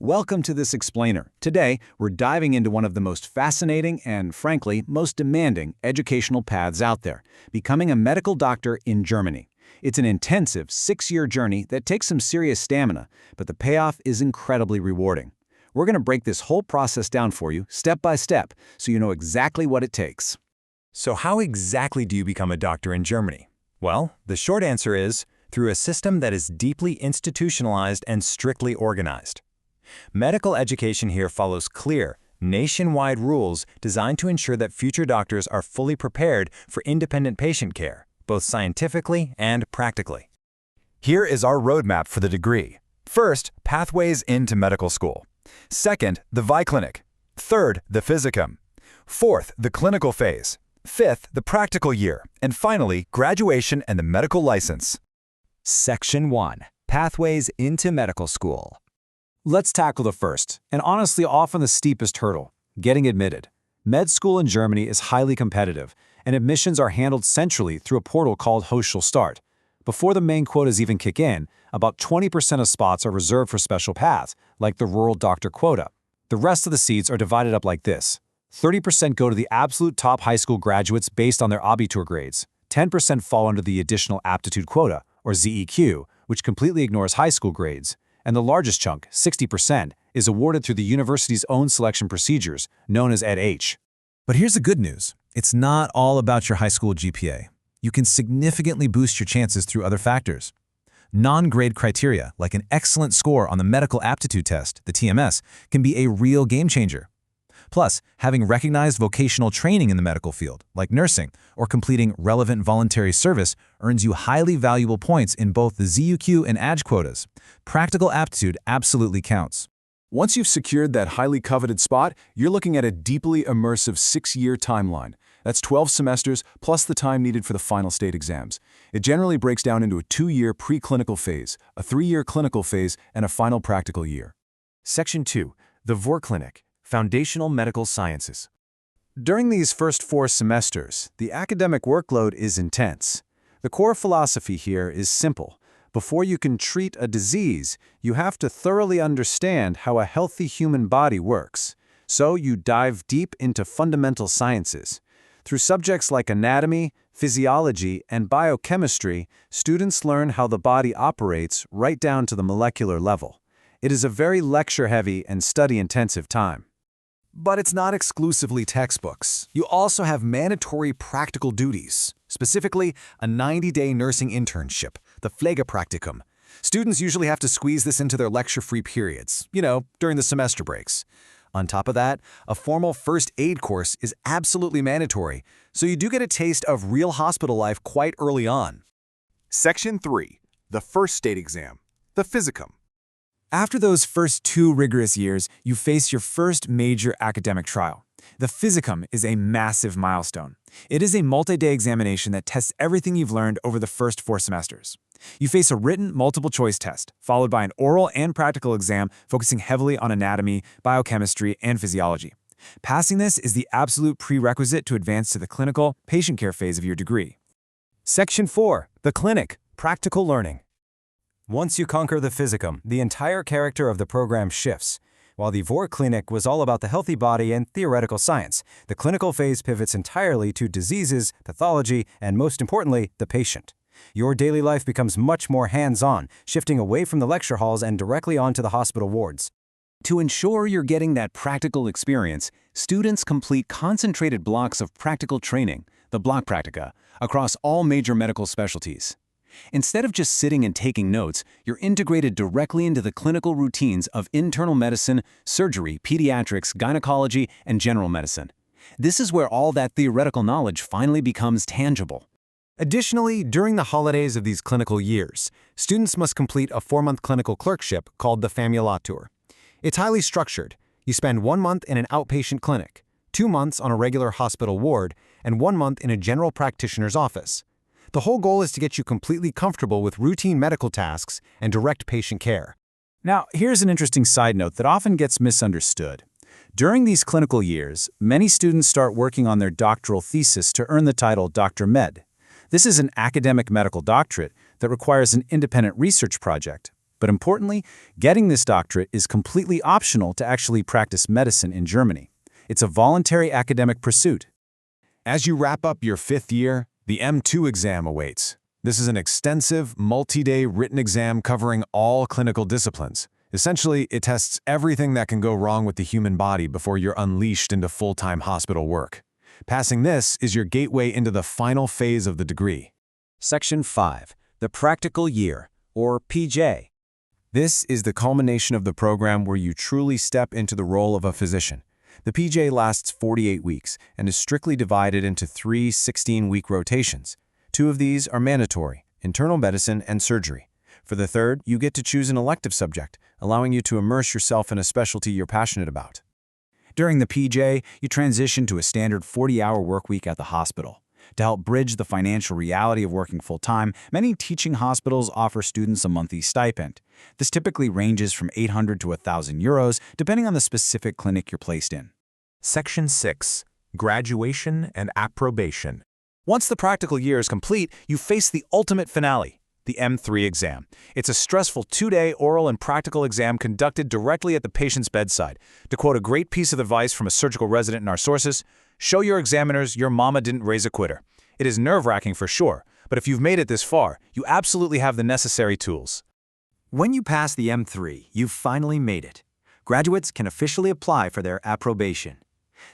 Welcome to this explainer. Today, we're diving into one of the most fascinating and, frankly, most demanding educational paths out there, becoming a medical doctor in Germany. It's an intensive 6-year journey that takes some serious stamina, but the payoff is incredibly rewarding. We're going to break this whole process down for you, step by step, so you know exactly what it takes. So how exactly do you become a doctor in Germany? Well, the short answer is through a system that is deeply institutionalized and strictly organized. Medical education here follows clear, nationwide rules designed to ensure that future doctors are fully prepared for independent patient care, both scientifically and practically. Here is our roadmap for the degree. First, pathways into medical school. Second, the Weihklinik. Third, the Physikum. Fourth, the clinical phase. Fifth, the practical year. And finally, graduation and the medical license. Section 1. Pathways into medical school. Let's tackle the first, and honestly often the steepest hurdle, getting admitted. Med school in Germany is highly competitive, and admissions are handled centrally through a portal called Hochschulstart. Before the main quotas even kick in, about 20% of spots are reserved for special paths, like the rural doctor quota. The rest of the seats are divided up like this. 30% go to the absolute top high school graduates based on their Abitur grades. 10% fall under the additional aptitude quota, or ZEQ, which completely ignores high school grades. And the largest chunk, 60%, is awarded through the university's own selection procedures, known as EdH. But here's the good news. It's not all about your high school GPA. You can significantly boost your chances through other factors. Non-grade criteria, like an excellent score on the Medical Aptitude Test, the TMS, can be a real game changer. Plus, having recognized vocational training in the medical field, like nursing, or completing relevant voluntary service earns you highly valuable points in both the ZUQ and ADJ quotas. Practical aptitude absolutely counts. Once you've secured that highly coveted spot, you're looking at a deeply immersive 6-year timeline. That's 12 semesters plus the time needed for the final state exams. It generally breaks down into a 2-year preclinical phase, a 3-year clinical phase, and a final practical year. Section 2. The Vorklinik. Foundational Medical Sciences. During these first 4 semesters, the academic workload is intense. The core philosophy here is simple. Before you can treat a disease, you have to thoroughly understand how a healthy human body works. So you dive deep into fundamental sciences. Through subjects like anatomy, physiology, and biochemistry, students learn how the body operates right down to the molecular level. It is a very lecture-heavy and study-intensive time. But it's not exclusively textbooks. You also have mandatory practical duties, specifically a 90-day nursing internship, the Pflegepraktikum. Students usually have to squeeze this into their lecture-free periods, during the semester breaks. On top of that, a formal first aid course is absolutely mandatory, so you do get a taste of real hospital life quite early on. Section 3. The first state exam, the Physikum. After those first 2 rigorous years, you face your first major academic trial. The Physikum is a massive milestone. It is a multi-day examination that tests everything you've learned over the first 4 semesters. You face a written multiple-choice test, followed by an oral and practical exam focusing heavily on anatomy, biochemistry, and physiology. Passing this is the absolute prerequisite to advance to the clinical, patient care phase of your degree. Section 4. The Clinic. Practical Learning. Once you conquer the Physikum, the entire character of the program shifts. While the Vorklinik was all about the healthy body and theoretical science, the clinical phase pivots entirely to diseases, pathology, and most importantly, the patient. Your daily life becomes much more hands-on, shifting away from the lecture halls and directly onto the hospital wards. To ensure you're getting that practical experience, students complete concentrated blocks of practical training, the Blockpraktika, across all major medical specialties. Instead of just sitting and taking notes, you're integrated directly into the clinical routines of internal medicine, surgery, pediatrics, gynecology, and general medicine. This is where all that theoretical knowledge finally becomes tangible. Additionally, during the holidays of these clinical years, students must complete a 4-month clinical clerkship called the Famulatur. It's highly structured. You spend 1 month in an outpatient clinic, 2 months on a regular hospital ward, and 1 month in a general practitioner's office. The whole goal is to get you completely comfortable with routine medical tasks and direct patient care. Now, here's an interesting side note that often gets misunderstood. During these clinical years, many students start working on their doctoral thesis to earn the title Dr. Med. This is an academic medical doctorate that requires an independent research project, But importantly, getting this doctorate is completely optional to actually practice medicine in Germany. It's a voluntary academic pursuit. As you wrap up your 5th year, the M2 exam awaits. This is an extensive, multi-day written exam covering all clinical disciplines. Essentially, it tests everything that can go wrong with the human body before you're unleashed into full-time hospital work. Passing this is your gateway into the final phase of the degree. Section 5. The Practical Year, or PJ. This is the culmination of the program where you truly step into the role of a physician. The PJ lasts 48 weeks and is strictly divided into 3 16-week rotations. 2 of these are mandatory, internal medicine and surgery. For the third, you get to choose an elective subject, allowing you to immerse yourself in a specialty you're passionate about. During the PJ, you transition to a standard 40-hour workweek at the hospital. To help bridge the financial reality of working full-time, many teaching hospitals offer students a monthly stipend. This typically ranges from 800 to 1,000 euros, depending on the specific clinic you're placed in. Section 6. Graduation and Approbation. Once the practical year is complete, you face the ultimate finale, the M3 exam. It's a stressful 2-day oral and practical exam conducted directly at the patient's bedside. To quote a great piece of advice from a surgical resident in our sources, show your examiners your mama didn't raise a quitter. It is nerve-wracking for sure, but if you've made it this far, you absolutely have the necessary tools. When you pass the M3, you've finally made it. Graduates can officially apply for their approbation.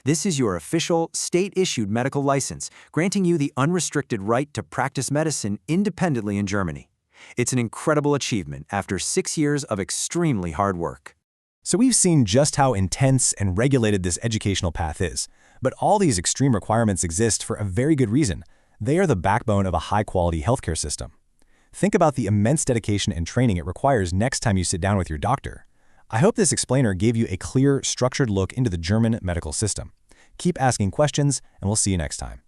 This is your official, state-issued medical license, granting you the unrestricted right to practice medicine independently in Germany. It's an incredible achievement after 6 years of extremely hard work. So we've seen just how intense and regulated this educational path is. But all these extreme requirements exist for a very good reason. They are the backbone of a high-quality healthcare system. Think about the immense dedication and training it requires next time you sit down with your doctor. I hope this explainer gave you a clear, structured look into the German medical system. Keep asking questions, and we'll see you next time.